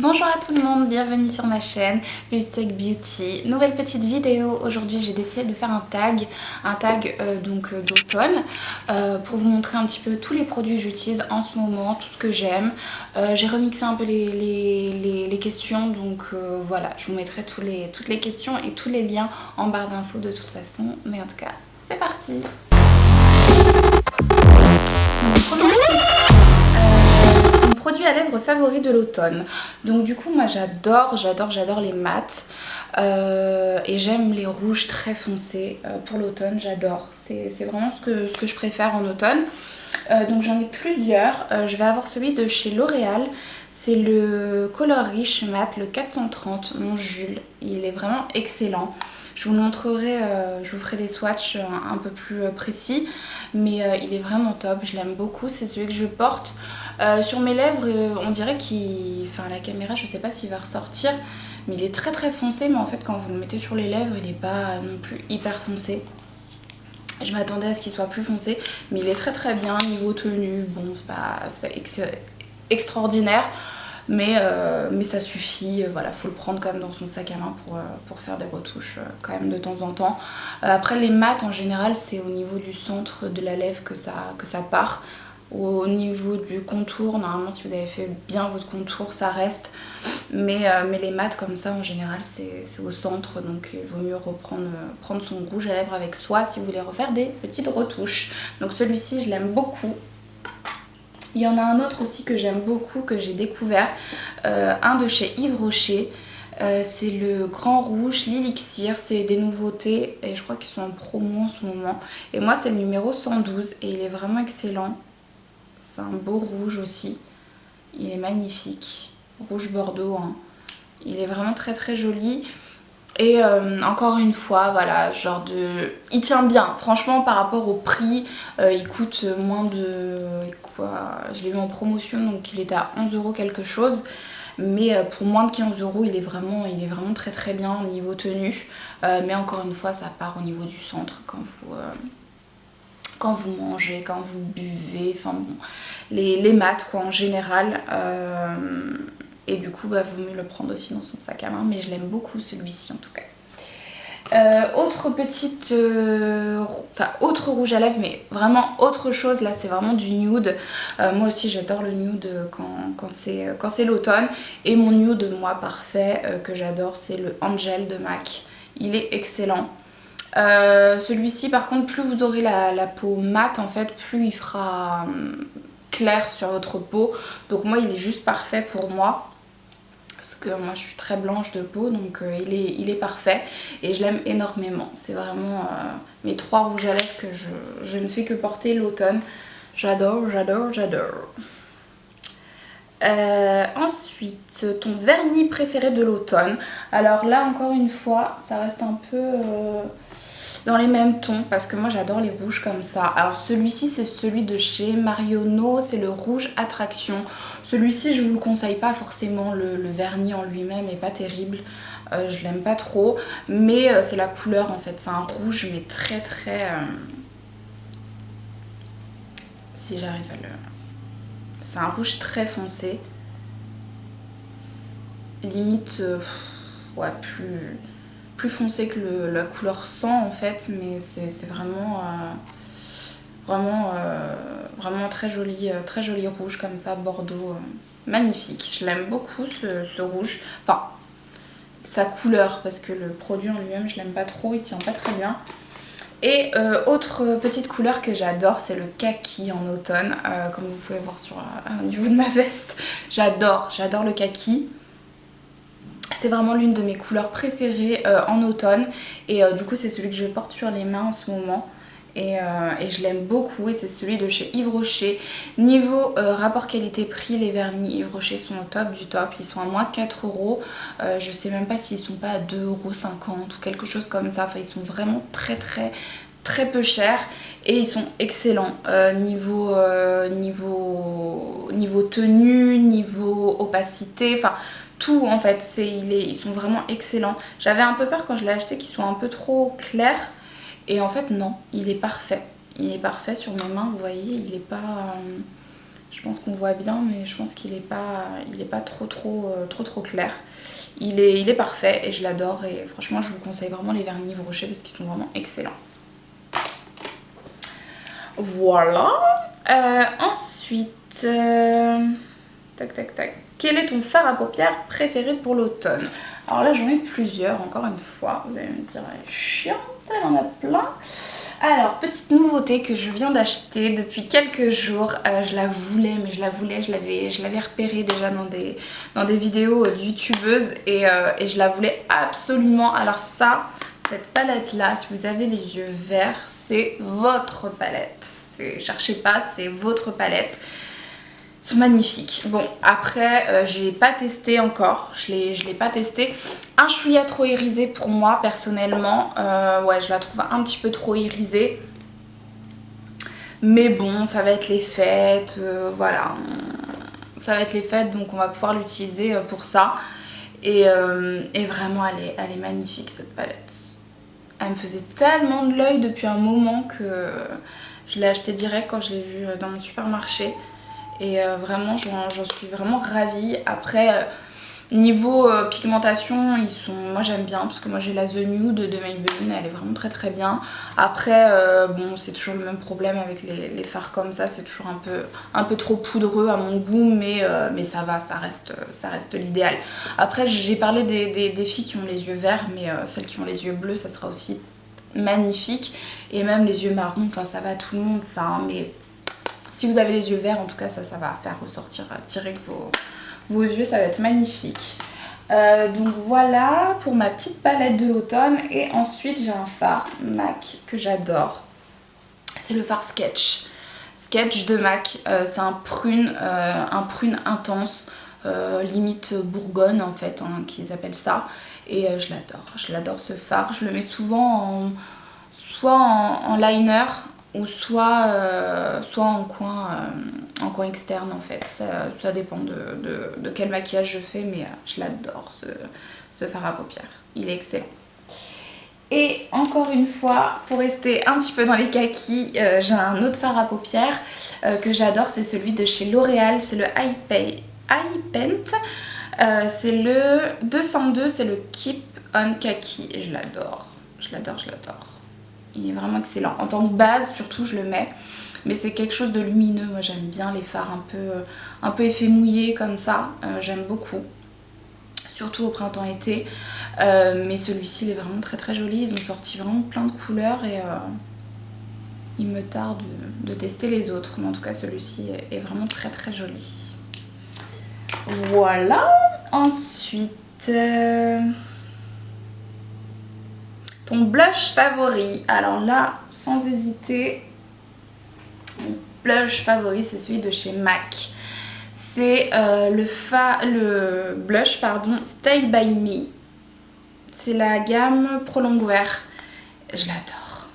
Bonjour à tout le monde, bienvenue sur ma chaîne Beauty Beauty. Nouvelle petite vidéo, aujourd'hui j'ai décidé de faire un tag d'automne pour vous montrer un petit peu tous les produits que j'utilise en ce moment, tout ce que j'aime. J'ai remixé un peu les questions, donc voilà, je vous mettrai toutes les questions et tous les liens en barre d'infos de toute façon. Mais en tout cas, c'est parti. Mon produit à lèvres favori de l'automne. Donc du coup moi j'adore les mats et j'aime les rouges très foncés pour l'automne, j'adore. C'est vraiment ce que je préfère en automne. Donc j'en ai plusieurs. Je vais avoir celui de chez L'Oréal. C'est le Color Rich Matte, le 430, mon Jules. Il est vraiment excellent. Je vous le montrerai, je vous ferai des swatchs un peu plus précis. Mais il est vraiment top, je l'aime beaucoup. C'est celui que je porte sur mes lèvres. On dirait qu'il... Enfin la caméra, je sais pas s'il va ressortir. Mais il est très très foncé. Mais en fait quand vous le mettez sur les lèvres, il n'est pas non plus hyper foncé. Je m'attendais à ce qu'il soit plus foncé, mais il est très très bien. Niveau tenue, bon, c'est pas extraordinaire, mais ça suffit. Voilà, faut le prendre quand même dans son sac à main pour faire des retouches quand même de temps en temps. Après, les mats en général, c'est au niveau du centre de la lèvre que ça part. Au niveau du contour, normalement si vous avez fait bien votre contour ça reste, mais les mats comme ça en général c'est au centre, donc il vaut mieux prendre son rouge à lèvres avec soi si vous voulez refaire des petites retouches. Donc celui-ci je l'aime beaucoup. Il y en a un autre aussi que j'aime beaucoup, que j'ai découvert, un de chez Yves Rocher. C'est le Grand Rouge, l'Elixir, c'est des nouveautés et je crois qu'ils sont en promo en ce moment. Et moi c'est le numéro 112 et il est vraiment excellent. C'est un beau rouge aussi, il est magnifique, rouge bordeaux, hein. Il est vraiment très très joli. Et encore une fois, voilà, il tient bien, franchement par rapport au prix, il coûte moins de... quoi, je l'ai eu en promotion donc il était à 11 € quelque chose. Mais pour moins de 15 €, il est vraiment très très bien au niveau tenue. Mais encore une fois, ça part au niveau du centre quand vous mangez, quand vous buvez, enfin bon, les mats quoi en général. Et du coup, vaut mieux le prendre aussi dans son sac à main, mais je l'aime beaucoup celui-ci en tout cas. Autre rouge à lèvres, mais vraiment autre chose, là c'est vraiment du nude. Moi aussi j'adore le nude quand c'est l'automne. Et mon nude, moi, parfait, que j'adore, c'est le Angel de MAC. Il est excellent. Celui-ci par contre, plus vous aurez la peau mate en fait, plus il fera clair sur votre peau. Donc moi il est juste parfait pour moi. Parce que moi je suis très blanche de peau, donc il est parfait. Et je l'aime énormément. C'est vraiment mes 3 rouges à lèvres que je ne fais que porter l'automne. J'adore, j'adore, j'adore. Ensuite, ton vernis préféré de l'automne. Alors là encore une fois, ça reste un peu dans les mêmes tons parce que moi j'adore les rouges comme ça. Alors celui-ci c'est celui de chez Marionneau, c'est le rouge Attraction. Celui-ci je vous le conseille pas forcément, le vernis en lui-même est pas terrible. Je l'aime pas trop, mais c'est la couleur en fait, c'est un rouge mais très très... si j'arrive à le... C'est un rouge très foncé. Limite, ouais, plus foncé que la couleur sang en fait, mais c'est vraiment vraiment très joli rouge comme ça, bordeaux, magnifique. Je l'aime beaucoup ce rouge, enfin sa couleur, parce que le produit en lui-même je l'aime pas trop, il tient pas très bien. Et autre petite couleur que j'adore, c'est le kaki en automne, comme vous pouvez voir au niveau de ma veste. J'adore le kaki. C'est vraiment l'une de mes couleurs préférées en automne. Et du coup c'est celui que je porte sur les mains en ce moment. Et je l'aime beaucoup et c'est celui de chez Yves Rocher. Niveau rapport qualité-prix, les vernis Yves Rocher sont au top du top. Ils sont à moins 4 €. Je sais même pas s'ils sont pas à 2,50 € ou quelque chose comme ça. Enfin ils sont vraiment très très très peu chers. Et ils sont excellents niveau tenue, niveau opacité, enfin tout en fait, ils sont vraiment excellents. J'avais un peu peur quand je l'ai acheté qu'ils soient un peu trop clairs. Et en fait non, il est parfait. Il est parfait sur mes mains, vous voyez, il est pas... Je pense qu'on voit bien, mais je pense qu'il est pas trop clair. Il est parfait et je l'adore. Et franchement, je vous conseille vraiment les vernis Yves Rocher parce qu'ils sont vraiment excellents. Voilà. Ensuite, tac tac tac. Quel est ton fard à paupières préféré pour l'automne? Alors là, j'en ai plusieurs, encore une fois. Vous allez me dire, elle est chiante, elle en a plein. Alors, petite nouveauté que je viens d'acheter depuis quelques jours. Je la voulais, mais je l'avais repérée déjà dans des vidéos de youtubeuses et je la voulais absolument. Alors ça, cette palette là, si vous avez les yeux verts, c'est votre palette. Cherchez pas, c'est votre palette. Ils sont magnifiques. Bon, après, j'ai pas testé encore. Je l'ai pas testé. Un chouïa trop irisé pour moi, personnellement. Ouais, je la trouve un petit peu trop irisée. Mais bon, ça va être les fêtes. Voilà. Ça va être les fêtes, donc on va pouvoir l'utiliser pour ça. Et vraiment, elle est magnifique, cette palette. Elle me faisait tellement de l'œil depuis un moment que je l'ai acheté direct quand je l'ai vue dans mon supermarché. Et vraiment, j'en suis vraiment ravie. Après, niveau pigmentation, moi j'aime bien parce que moi j'ai la The Nude de Maybelline, elle est vraiment très bien. Après, bon, c'est toujours le même problème avec les fards comme ça, c'est toujours un peu trop poudreux à mon goût, mais ça va, ça reste l'idéal. Après, j'ai parlé des filles qui ont les yeux verts, mais celles qui ont les yeux bleus, ça sera aussi magnifique. Et même les yeux marrons, enfin ça va à tout le monde ça, hein, mais si vous avez les yeux verts, en tout cas, ça va faire ressortir direct vos yeux, ça va être magnifique. Donc voilà pour ma petite palette de l'automne. Et ensuite, j'ai un fard MAC que j'adore. C'est le fard Sketch. Sketch de MAC, c'est un prune intense, limite Bourgogne en fait, hein, qu'ils appellent ça. Et je l'adore ce fard. Je le mets souvent soit en liner, ou soit en coin externe en fait, ça dépend de quel maquillage je fais, mais je l'adore ce fard à paupières, il est excellent. Et encore une fois, pour rester un petit peu dans les kakis, j'ai un autre fard à paupières que j'adore, c'est celui de chez L'Oréal, c'est le Eye Paint, c'est le 202, c'est le Keep On Kaki et je l'adore. Il est vraiment excellent. En tant que base, surtout, je le mets. Mais c'est quelque chose de lumineux. Moi, j'aime bien les fards un peu effet mouillé comme ça. J'aime beaucoup. Surtout au printemps-été. Mais celui-ci, il est vraiment très joli. Ils ont sorti vraiment plein de couleurs. Et il me tarde de tester les autres. Mais en tout cas, celui-ci est vraiment très joli. Voilà. Ensuite... ton blush favori? Alors là, sans hésiter, mon blush favori, c'est celui de chez MAC. C'est le blush, Stay By Me. C'est la gamme Prolong Wear. Je l'adore.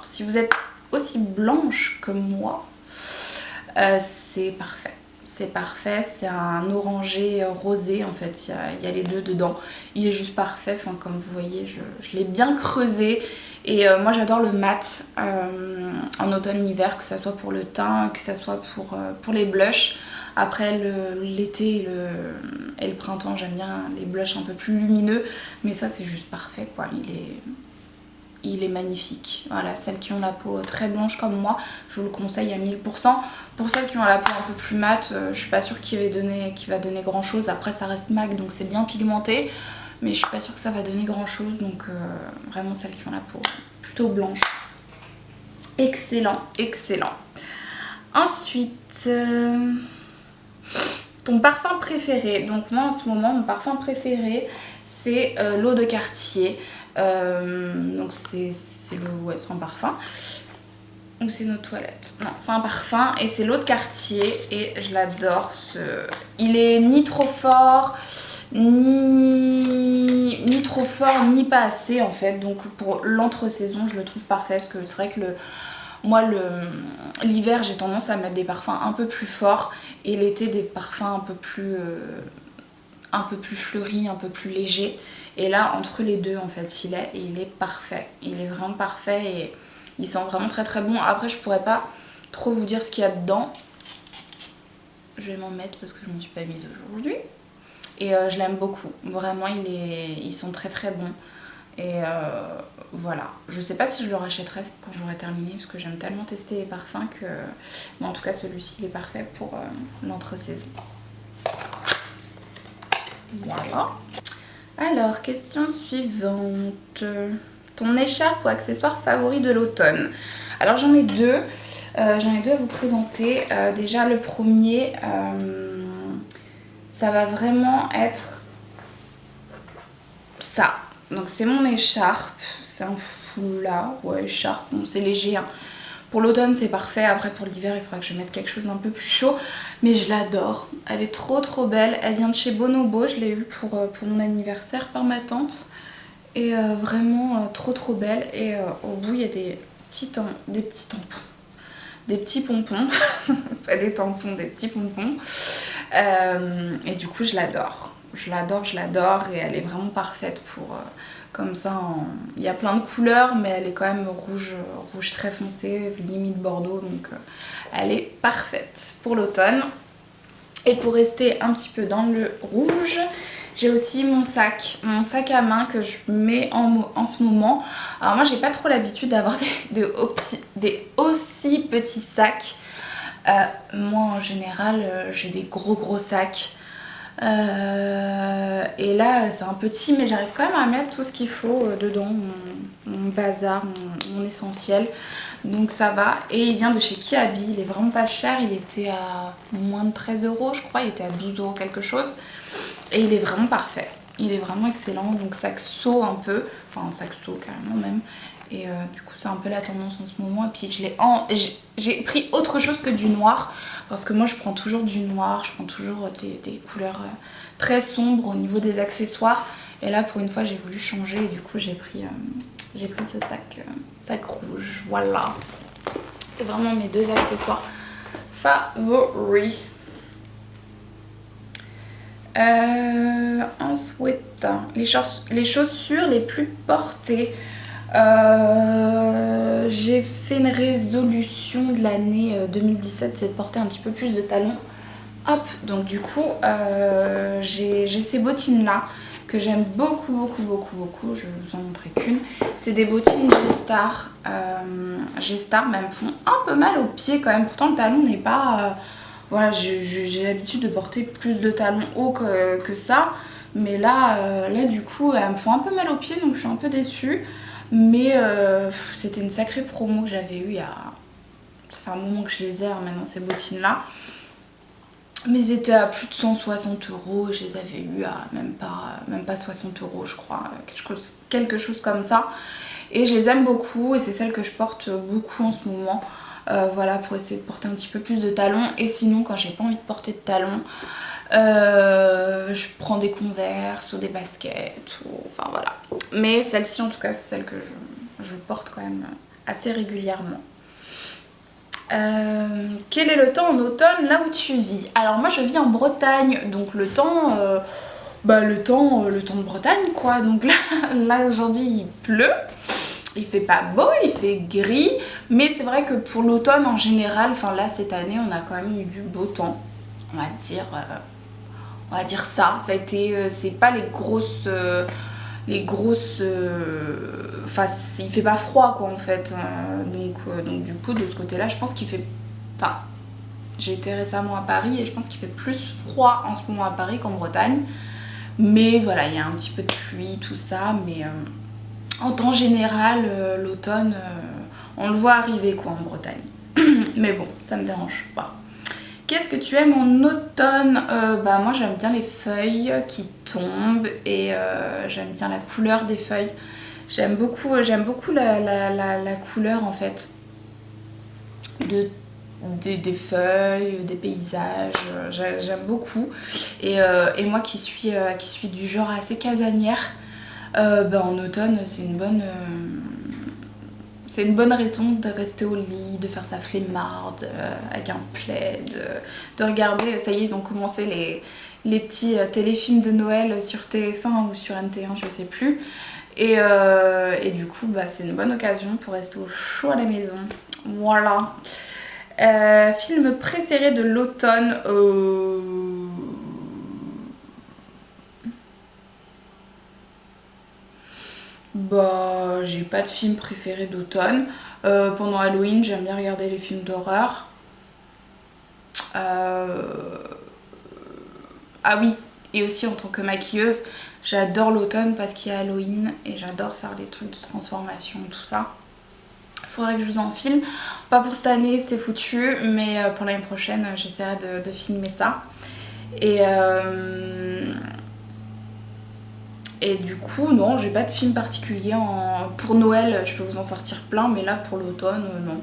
Si vous êtes aussi blanche que moi, c'est parfait. C'est parfait, c'est un orangé rosé en fait, il y a les deux dedans. Il est juste parfait, enfin, comme vous voyez, je l'ai bien creusé. Et moi j'adore le mat en automne-hiver, que ça soit pour le teint, que ça soit pour les blushs. Après l'été et le printemps, j'aime bien les blushs un peu plus lumineux. Mais ça c'est juste parfait quoi, il est magnifique. Voilà, celles qui ont la peau très blanche comme moi, je vous le conseille à 1000%. Pour celles qui ont la peau un peu plus mate, je suis pas sûre qu'il va donner grand chose. Après ça reste MAC donc c'est bien pigmenté, mais je suis pas sûre que ça va donner grand chose. Donc vraiment celles qui ont la peau plutôt blanche. Excellent. Ensuite, ton parfum préféré. Donc moi en ce moment mon parfum préféré c'est l'eau de Cartier. Donc c'est un parfum. Ou c'est notre toilette? Non, c'est un parfum et c'est l'eau de Cartier et je l'adore. Il est ni trop fort, ni trop fort, ni pas assez en fait. Donc pour l'entre-saison, je le trouve parfait parce que c'est vrai que moi l'hiver j'ai tendance à mettre des parfums un peu plus forts et l'été des parfums un peu plus fleuris, un peu plus légers. Et là entre les deux en fait il est parfait. Il est vraiment parfait et il sent vraiment très bon. Après je pourrais pas trop vous dire ce qu'il y a dedans. je vais m'en mettre parce que je ne m'en suis pas mise aujourd'hui. Et je l'aime beaucoup, vraiment ils sont très très bons. Et voilà, je sais pas si je le rachèterai quand j'aurai terminé parce que j'aime tellement tester les parfums que... Mais en tout cas celui-ci il est parfait pour l'entre-saison. Voilà. Alors, question suivante. Ton écharpe ou accessoire favori de l'automne? Alors j'en ai deux. J'en ai deux à vous présenter. Déjà le premier, ça va vraiment être ça. Donc c'est mon écharpe. C'est un foulard. Ouais, écharpe. Bon, c'est léger. Hein. Pour l'automne c'est parfait. Après pour l'hiver il faudra que je mette quelque chose d'un peu plus chaud. Mais je l'adore. Elle est trop trop belle. Elle vient de chez Bonobo. Je l'ai eue pour mon anniversaire par ma tante. Et vraiment trop trop belle. Et au bout il y a des petits tampons. Des petits pompons. Pas des tampons, des petits pompons. Et du coup je l'adore. Je l'adore. Et elle est vraiment parfaite pour... comme ça, il y a plein de couleurs, mais elle est quand même rouge très foncé, limite bordeaux, donc elle est parfaite pour l'automne. Et pour rester un petit peu dans le rouge, j'ai aussi mon sac à main que je mets en ce moment. Alors moi, j'ai pas trop l'habitude d'avoir des aussi petits sacs. Moi, en général, j'ai des gros sacs. Et là c'est un petit mais j'arrive quand même à mettre tout ce qu'il faut dedans, mon bazar, mon essentiel, donc ça va. Et il vient de chez Kiabi, il est vraiment pas cher, il était à moins de 13 € je crois, il était à 12 € quelque chose, et il est vraiment parfait, il est vraiment excellent. Donc saxo un peu, enfin saxo carrément même. Et du coup c'est un peu la tendance en ce moment. Et puis j'ai pris autre chose que du noir. Parce que moi je prends toujours du noir. Je prends toujours des couleurs très sombres au niveau des accessoires. Et là pour une fois j'ai voulu changer. Et du coup j'ai pris ce sac rouge. Voilà. C'est vraiment mes deux accessoires favoris. Ensuite, les chaussures les plus portées. J'ai fait une résolution de l'année 2017, c'est de porter un petit peu plus de talons. Hop, donc du coup j'ai ces bottines là que j'aime beaucoup. Je vais vous en montrer qu'une. C'est des bottines G-Star. G-Star, mais elles me font un peu mal aux pieds quand même. Pourtant le talon n'est pas... voilà, j'ai l'habitude de porter plus de talons hauts que ça. Mais là du coup elles me font un peu mal aux pieds, donc je suis un peu déçue. Mais c'était une sacrée promo que j'avais eue il y a... Ça fait un moment que je les ai maintenant ces bottines là. Mais ils étaient à plus de 160 €. Je les avais eues à même pas 60 € je crois. Quelque chose comme ça. Et je les aime beaucoup et c'est celles que je porte beaucoup en ce moment. Voilà, pour essayer de porter un petit peu plus de talons. Et sinon quand j'ai pas envie de porter de talons... je prends des Converse ou des baskets enfin voilà, mais celle-ci en tout cas c'est celle que je porte quand même assez régulièrement. Quel est le temps en automne là où tu vis? Alors moi je vis en Bretagne, donc le temps de Bretagne quoi. Donc là aujourd'hui il pleut, il fait pas beau, il fait gris, mais c'est vrai que pour l'automne en général, enfin là cette année on a quand même eu du beau temps, on va dire ça. Ça a été, c'est pas les grosses, enfin il fait pas froid quoi en fait. Donc du coup de ce côté là je pense qu'il fait, enfin j'ai été récemment à Paris et je pense qu'il fait plus froid en ce moment à Paris qu'en Bretagne. Mais voilà, il y a un petit peu de pluie, tout ça, mais en temps général l'automne on le voit arriver quoi en Bretagne. Mais bon, ça me dérange pas. Qu'est-ce que tu aimes en automne? Moi j'aime bien les feuilles qui tombent et j'aime bien la couleur des feuilles. J'aime beaucoup la couleur en fait des feuilles, des paysages. J'aime beaucoup. Et moi qui suis du genre assez casanière, en automne c'est une bonne raison de rester au lit, de faire sa flemmarde avec un plaid, de regarder. Ça y est, ils ont commencé les petits téléfilms de Noël sur TF1 ou sur NT1, je sais plus. Et du coup, c'est une bonne occasion pour rester au chaud à la maison. Voilà. Film préféré de l'automne. Bah, j'ai pas de film préféré d'automne. Pendant Halloween, j'aime bien regarder les films d'horreur. Ah oui, et aussi en tant que maquilleuse, j'adore l'automne parce qu'il y a Halloween et j'adore faire des trucs de transformation, tout ça. Faudrait que je vous en filme. Pas pour cette année, c'est foutu, mais pour l'année prochaine, j'essaierai de filmer ça. Et du coup, non, j'ai pas de film particulier. Pour Noël, je peux vous en sortir plein, mais là, pour l'automne, non.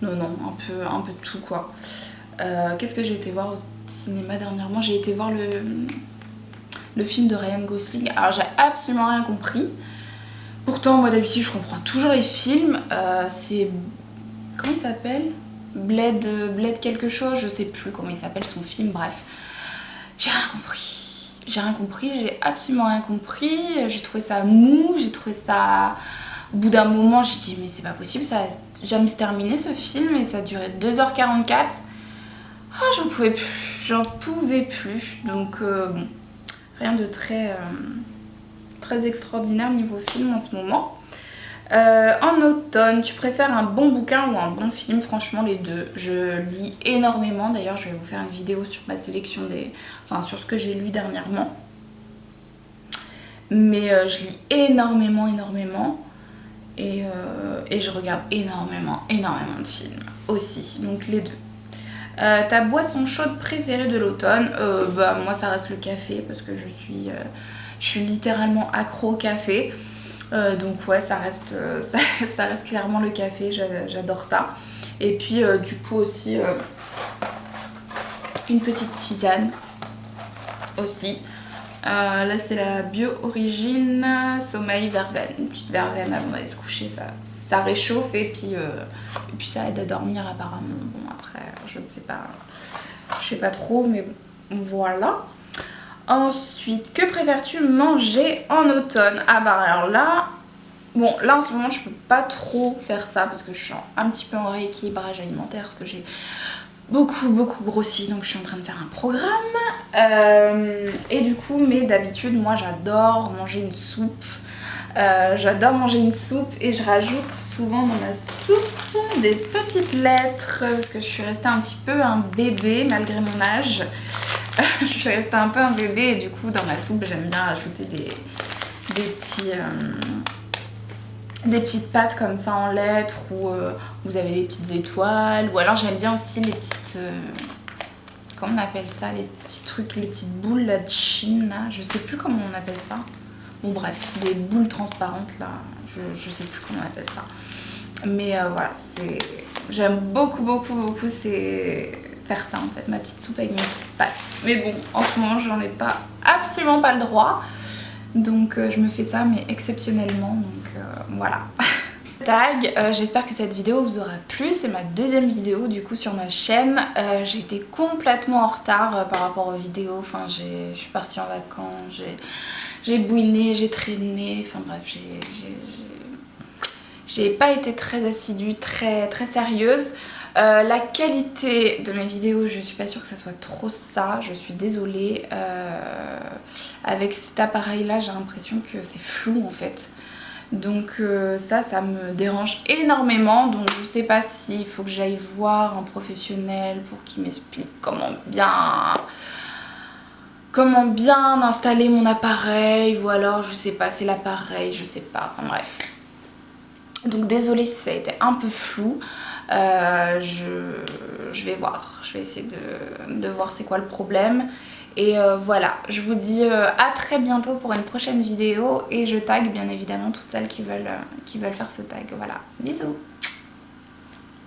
Non, un peu de tout, quoi. Qu'est-ce que j'ai été voir au cinéma dernièrement? J'ai été voir le film de Ryan Gosling. Alors, j'ai absolument rien compris. Pourtant, moi, d'habitude, je comprends toujours les films. C'est... Comment il s'appelle? Blade quelque chose, je sais plus comment il s'appelle son film, bref. J'ai rien compris, j'ai absolument rien compris. J'ai trouvé ça mou, j'ai trouvé ça... Au bout d'un moment, j'ai dit mais c'est pas possible, ça a jamais se terminé ce film et ça a duré 2h44. Ah, j'en pouvais plus. Donc bon, rien de très extraordinaire niveau film en ce moment. En automne, tu préfères un bon bouquin ou un bon film? Franchement, les deux. Je lis énormément. D'ailleurs, je vais vous faire une vidéo sur ma sélection sur ce que j'ai lu dernièrement. Mais je lis énormément. Et je regarde énormément de films aussi. Donc les deux. Ta boisson chaude préférée de l'automne? Bah, moi, ça reste le café parce que je suis littéralement accro au café. Donc ouais, ça reste clairement le café, j'adore ça. Et puis du coup aussi une petite tisane aussi. Là c'est la Bio Origine Sommeil Verveine. Une petite verveine avant d'aller se coucher, ça réchauffe et puis ça aide à dormir apparemment. Bon après je ne sais pas, je sais pas trop mais bon, voilà. Ensuite, que préfères-tu manger en automne? Ah bah alors là, bon là en ce moment je peux pas trop faire ça parce que je suis un petit peu en rééquilibrage alimentaire parce que j'ai beaucoup grossi, donc je suis en train de faire un programme. Et du coup, mais d'habitude moi j'adore manger une soupe. Et je rajoute souvent dans ma soupe des petites lettres parce que je suis restée un petit peu un bébé malgré mon âge. Je suis restée un peu un bébé et du coup dans ma soupe j'aime bien rajouter des petites pâtes comme ça en lettres ou vous avez des petites étoiles ou alors j'aime bien aussi les petites comment on appelle ça, les petits trucs, les petites boules là, de Chine là, je sais plus comment on appelle ça. Bon bref, des boules transparentes là, je sais plus comment on appelle ça. Mais voilà, j'aime beaucoup c'est faire ça en fait, ma petite soupe avec mes petites pâtes. Mais bon, en ce moment j'en ai absolument pas le droit. Donc je me fais ça mais exceptionnellement, donc voilà. Tag, j'espère que cette vidéo vous aura plu, c'est ma deuxième vidéo du coup sur ma chaîne. J'ai été complètement en retard par rapport aux vidéos, enfin je suis partie en vacances, j'ai bouiné, j'ai traîné, enfin bref j'ai pas été très assidue, très sérieuse. La qualité de mes vidéos, je suis pas sûre que ça soit trop ça, je suis désolée. Avec cet appareil là j'ai l'impression que c'est flou en fait. Donc ça me dérange énormément, donc je sais pas s'il faut que j'aille voir un professionnel pour qu'il m'explique comment bien installer mon appareil, ou alors je sais pas, c'est l'appareil, je sais pas, enfin bref. Donc désolée si ça a été un peu flou, je vais voir, je vais essayer de voir c'est quoi le problème. Et voilà, je vous dis à très bientôt pour une prochaine vidéo et je tag bien évidemment toutes celles qui veulent faire ce tag. Voilà, bisous.